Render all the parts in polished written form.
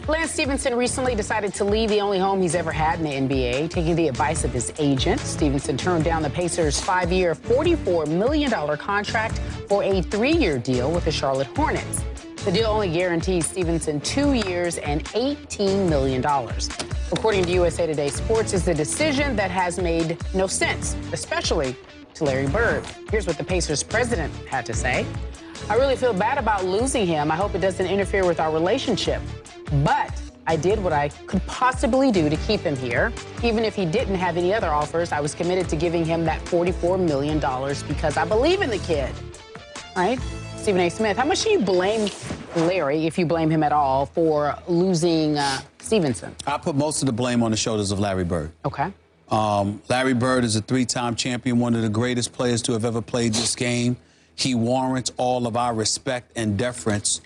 Lance Stephenson recently decided to leave the only home he's ever had in the NBA, taking the advice of his agent. Stephenson turned down the Pacers' 5-year, $44 million contract for a 3-year deal with the Charlotte Hornets. The deal only guarantees Stephenson 2 years and $18 million. According to USA Today Sports, it's a decision that has made no sense, especially to Larry Bird. Here's what the Pacers president had to say. I really feel bad about losing him. I hope it doesn't interfere with our relationship. But I did what I could possibly do to keep him here. Even if he didn't have any other offers, I was committed to giving him that $44 million because I believe in the kid. Right? Stephen A. Smith, how much do you blame Larry, if you blame him at all, for losing Stephenson? I put most of the blame on the shoulders of Larry Bird. Okay. Larry Bird is a 3-time champion, one of the greatest players to have ever played this game. He warrants all of our respect and deference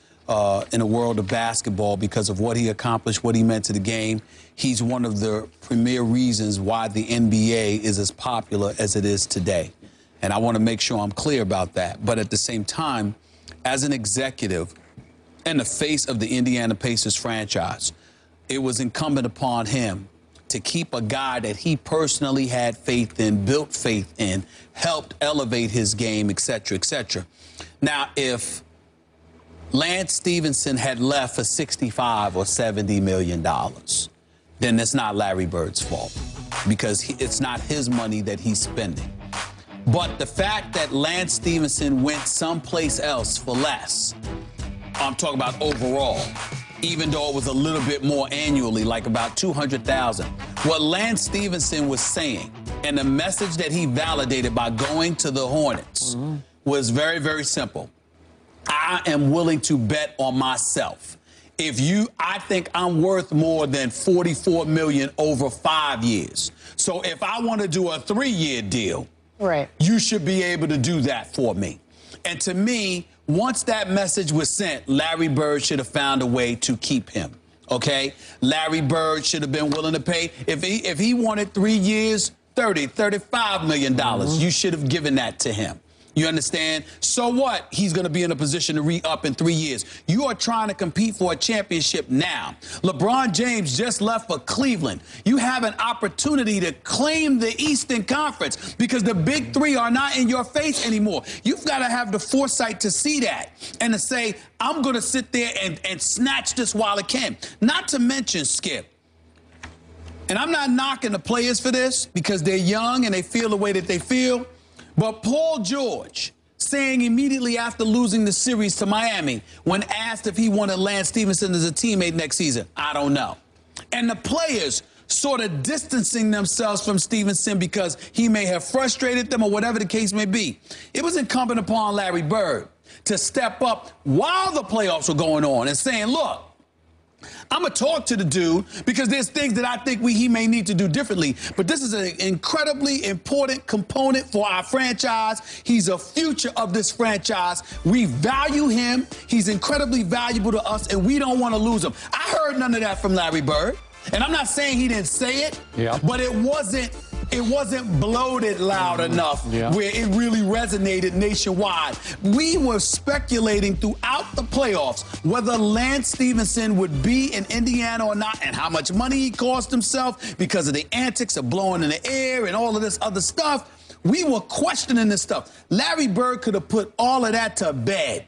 in the world of basketball because of what he accomplished, what he meant to the game. He's one of the premier reasons why the NBA is as popular as it is today. And I want to make sure I'm clear about that. But at the same time, as an executive and the face of the Indiana Pacers franchise, it was incumbent upon him to keep a guy that he personally had faith in, built faith in, helped elevate his game, et cetera, et cetera. Now, if Lance Stephenson had left for $65 or $70 million, then it's not Larry Bird's fault because it's not his money that he's spending. But the fact that Lance Stephenson went someplace else for less, I'm talking about overall, even though it was a little bit more annually, like about $200,000. What Lance Stephenson was saying and the message that he validated by going to the Hornets was very, very simple. I am willing to bet on myself. I think I'm worth more than $44 million over 5 years. So if I want to do a 3-year deal, right, you should be able to do that for me. And to me, once that message was sent, Larry Bird should have found a way to keep him. Okay? Larry Bird should have been willing to pay. If he wanted 3 years, $35 million, you should have given that to him. You understand? So what? He's going to be in a position to re-up in 3 years. You are trying to compete for a championship now. LeBron James just left for Cleveland. You have an opportunity to claim the Eastern Conference because the big three are not in your face anymore. You've got to have the foresight to see that and to say, I'm going to sit there and snatch this while it can. Not to mention, Skip, and I'm not knocking the players for this because they're young and they feel the way that they feel, but Paul George saying immediately after losing the series to Miami when asked if he wanted Lance Stephenson as a teammate next season, I don't know. And the players sort of distancing themselves from Stephenson because he may have frustrated them or whatever the case may be. It was incumbent upon Larry Bird to step up while the playoffs were going on and saying, look, I'm going to talk to the dude because there's things that I think he may need to do differently. But this is an incredibly important component for our franchise. He's a future of this franchise. We value him. He's incredibly valuable to us, and we don't want to lose him. I heard none of that from Larry Bird. And I'm not saying he didn't say it, but it wasn't bloated loud enough where it really resonated nationwide. We were speculating throughout the playoffs whether Lance Stephenson would be in Indiana or not and how much money he cost himself because of the antics of blowing in the air and all of this other stuff. We were questioning this stuff. Larry Bird could have put all of that to bed,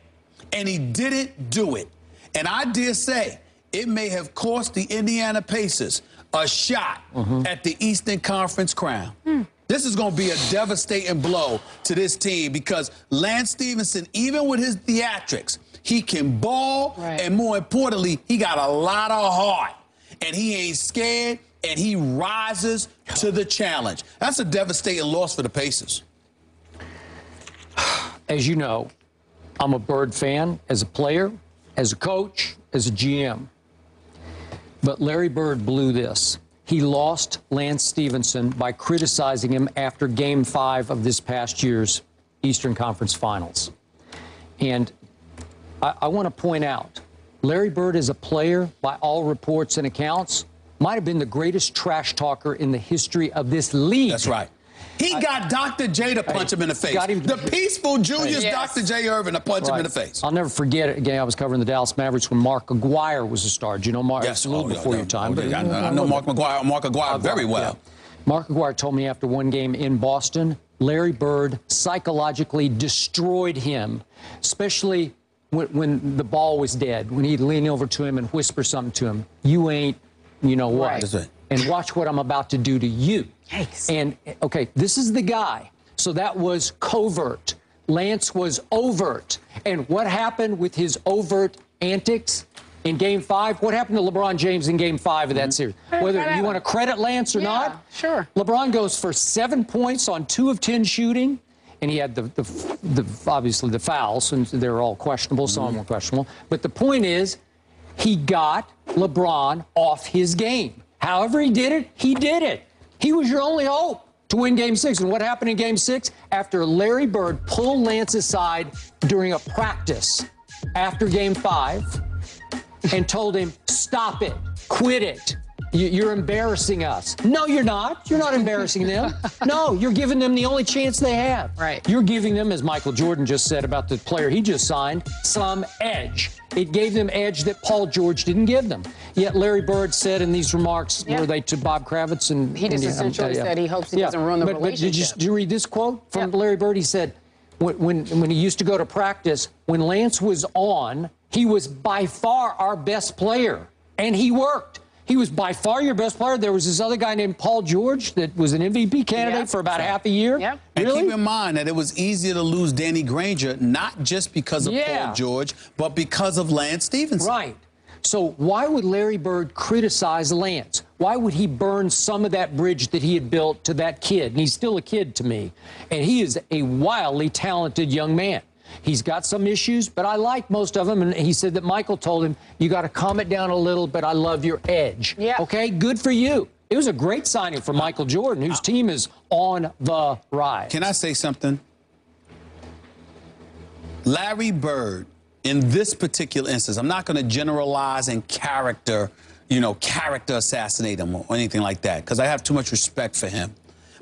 and he didn't do it. And I dare say, it may have cost the Indiana Pacers a shot at the Eastern Conference crown. This is going to be a devastating blow to this team because Lance Stephenson, even with his theatrics, he can ball, and more importantly, he got a lot of heart, and he ain't scared, and he rises to the challenge. That's a devastating loss for the Pacers. As you know, I'm a Bird fan as a player, as a coach, as a GM. But Larry Bird blew this. He lost Lance Stephenson by criticizing him after Game 5 of this past year's Eastern Conference Finals. And I want to point out, Larry Bird as a player, by all reports and accounts, might have been the greatest trash talker in the history of this league. That's right. He got Dr. J to punch him in the face. The peaceful Julius Dr. J. Irvin to punch him in the face. I'll never forget it. Again, I was covering the Dallas Mavericks when Mark Aguirre was a star. Do you know Mark? Yes. A little before your time. I know Mark Aguirre very well. Yeah. Mark Aguirre told me after one game in Boston, Larry Bird psychologically destroyed him, especially when the ball was dead, when he'd lean over to him and whisper something to him. You ain't, you know what? Right. And watch what I'm about to do to you. Yikes. And, okay, this is the guy. So that was covert. Lance was overt. And what happened with his overt antics in Game 5? What happened to LeBron James in Game 5 of that series? Whether you want to credit Lance or not, sure. LeBron goes for 7 points on 2 of 10 shooting, and he had obviously the fouls, and they're all questionable, some of them were questionable. But the point is, he got LeBron off his game. However he did it, he did it. He was your only hope to win Game 6. And what happened in Game 6? After Larry Bird pulled Lance aside during a practice after Game 5 and told him, stop it, quit it. You're embarrassing us. No, you're not. You're not embarrassing them. No, you're giving them the only chance they have. Right. You're giving them, as Michael Jordan just said about the player he just signed, some edge. It gave them edge that Paul George didn't give them. Yet Larry Bird said in these remarks, were they to Bob Kravitz? And he just essentially said he hopes he doesn't ruin the relationship. Did you read this quote from Larry Bird? He said, when he used to go to practice, when Lance was on, he was by far our best player, and he worked. He was by far your best player. There was this other guy named Paul George that was an MVP candidate for about half a year. Yep. And keep in mind that it was easier to lose Danny Granger, not just because of Paul George, but because of Lance Stephenson. Right. So why would Larry Bird criticize Lance? Why would he burn some of that bridge that he had built to that kid? And he's still a kid to me. And he is a wildly talented young man. He's got some issues, but I like most of them. And he said that Michael told him, you got to calm it down a little, but I love your edge. Yeah. Okay, good for you. It was a great signing for Michael Jordan, whose team is on the rise. Can I say something? Larry Bird, in this particular instance, I'm not going to generalize and character assassinate him or anything like that, because I have too much respect for him.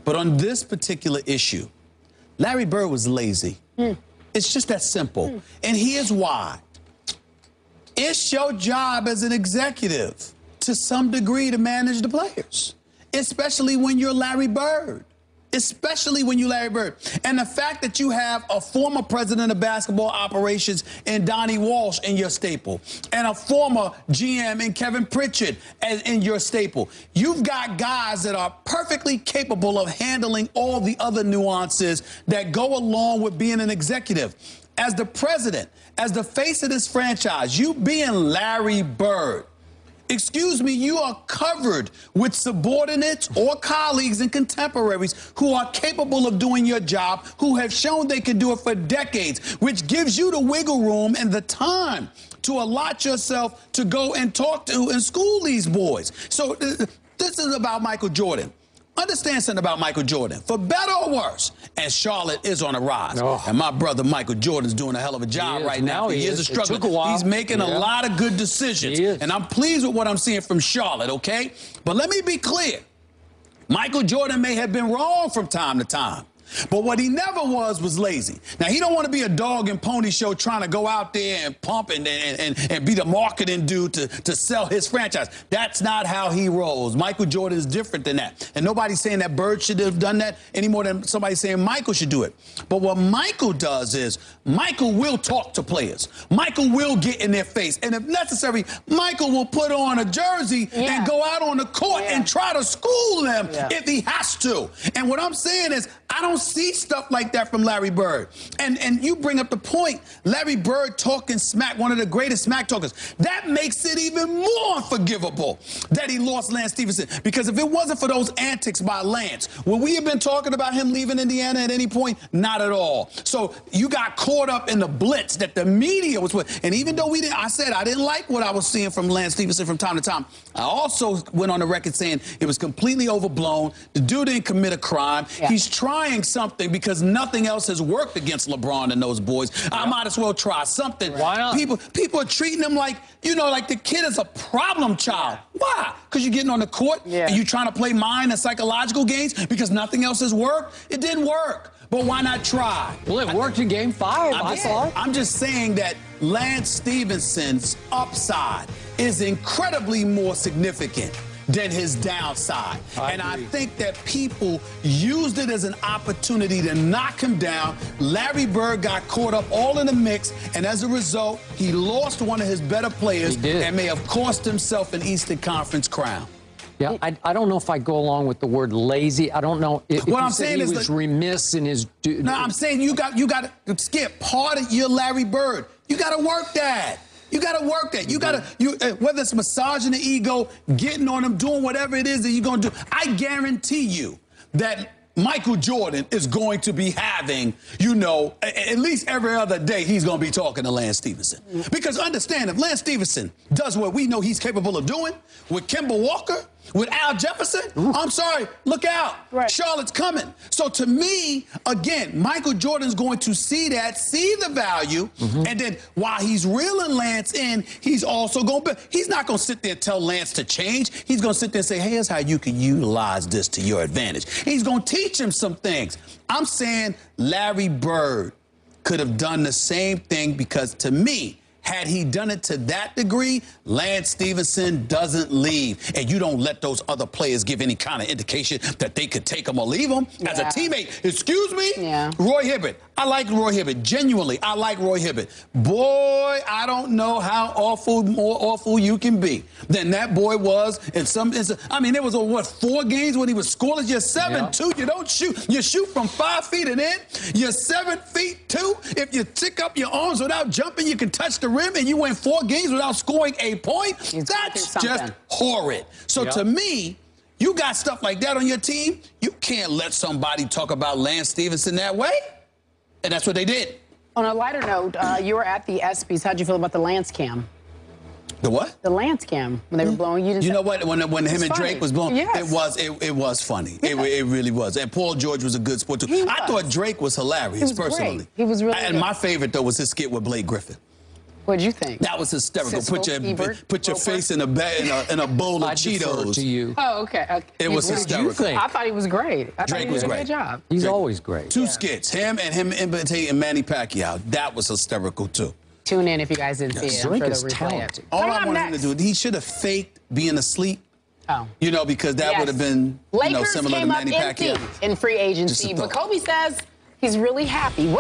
But on this particular issue, Larry Bird was lazy. It's just that simple. And here's why. It's your job as an executive to some degree to manage the players, especially when you're Larry Bird. Especially when you're Larry Bird. And the fact that you have a former president of basketball operations in Donnie Walsh in your staple, and a former GM in Kevin Pritchard in your staple. You've got guys that are perfectly capable of handling all the other nuances that go along with being an executive. As the president, as the face of this franchise, you being Larry Bird, excuse me, you are covered with subordinates or colleagues and contemporaries who are capable of doing your job, who have shown they can do it for decades, which gives you the wiggle room and the time to allot yourself to go and talk to and school these boys. So this is about Michael Jordan. Understand something about Michael Jordan. For better or worse, and Charlotte is on a rise. And my brother Michael Jordan's doing a hell of a job right now. He is a struggle. It took a while. He's making a lot of good decisions. And I'm pleased with what I'm seeing from Charlotte, okay? But let me be clear. Michael Jordan may have been wrong from time to time. But what he never was lazy. Now, he don't want to be a dog and pony show trying to go out there and pump and be the marketing dude to sell his franchise. That's not how he rolls. Michael Jordan is different than that. And nobody's saying that Bird should have done that any more than somebody saying Michael should do it. But what Michael does is Michael will talk to players. Michael will get in their face. And if necessary, Michael will put on a jersey and go out on the court and try to school them if he has to. And what I'm saying is, I don't see stuff like that from Larry Bird. And you bring up the point, Larry Bird talking smack, one of the greatest smack talkers. That makes it even more unforgivable that he lost Lance Stephenson. Because if it wasn't for those antics by Lance, would we have been talking about him leaving Indiana at any point? Not at all. So you got caught up in the blitz that the media was with. And even though I said I didn't like what I was seeing from Lance Stephenson from time to time, I also went on the record saying it was completely overblown. The dude didn't commit a crime. He's trying trying something because nothing else has worked against LeBron and those boys. I might as well try something. Why not? People are treating him like, like the kid is a problem child. Why? Because you're getting on the court and you're trying to play mind and psychological games because nothing else has worked. It didn't work. But why not try? Well, it worked in Game 5, I thought. I'm just saying that Lance Stephenson's upside is incredibly more significant than his downside. I think that people used it as an opportunity to knock him down. Larry Bird got caught up all in the mix, and as a result, he lost one of his better players and may have cost himself an Eastern Conference crown. Yeah, I don't know if I go along with the word lazy. I don't know if what I'm saying he is was remiss in his. No, I'm saying you got to skip part of your Larry Bird. You got to work that. You got to work that. You got to, whether it's massaging the ego, getting on him, doing whatever it is that you're going to do. I guarantee you that Michael Jordan is going to be having, at least every other day, he's going to be talking to Lance Stephenson. Because understand, if Lance Stephenson does what we know he's capable of doing with Kemba Walker, with Al Jefferson, I'm sorry, look out. Charlotte's coming. So to me, again, Michael Jordan's going to see that, see the value, and then while he's reeling Lance in, he's also going to, he's not going to sit there and tell Lance to change. He's going to sit there and say, hey, here's how you can utilize this to your advantage. He's going to teach him some things. I'm saying Larry Bird could have done the same thing because to me, had he done it to that degree, Lance Stephenson doesn't leave. And you don't let those other players give any kind of indication that they could take him or leave him. As a teammate, excuse me? Roy Hibbert. I like Roy Hibbert. Genuinely, I like Roy Hibbert. Boy, I don't know how more awful you can be than that boy was in some instance. I mean, there was, 4 games when he was scoreless? You're 7'2". You don't shoot. You shoot from 5 feet and in. You're 7 feet 2. If you tick up your arms without jumping, you can touch the rim, and you win 4 games without scoring a point. That's just horrid. So to me, you got stuff like that on your team, you can't let somebody talk about Lance Stephenson that way. And that's what they did. On a lighter note, you were at the ESPYs. How'd you feel about the Lance cam? The what? The Lance cam when they were blowing. You know what? When him and Drake was blowing, it was funny. It really was. And Paul George was a good sport too. I thought Drake was hilarious personally. Great. He was really And good. my favorite though was his skit with Blake Griffin. What'd you think? That was hysterical. Siskel, Put your face in a bowl of Cheetos. To you. Oh, okay. It was hysterical. I thought he was great. I Drake thought he was did a great. good job. He's always great. 2 skits, him imitating Manny Pacquiao. That was hysterical too. Tune in if you guys didn't see it. Drake I'm sure is they'll replay talented. All I wanted him to do, he should have faked being asleep. Oh. Because that would have been Lakers similar came to up Manny empty Pacquiao. in free agency, but Kobe says he's really happy.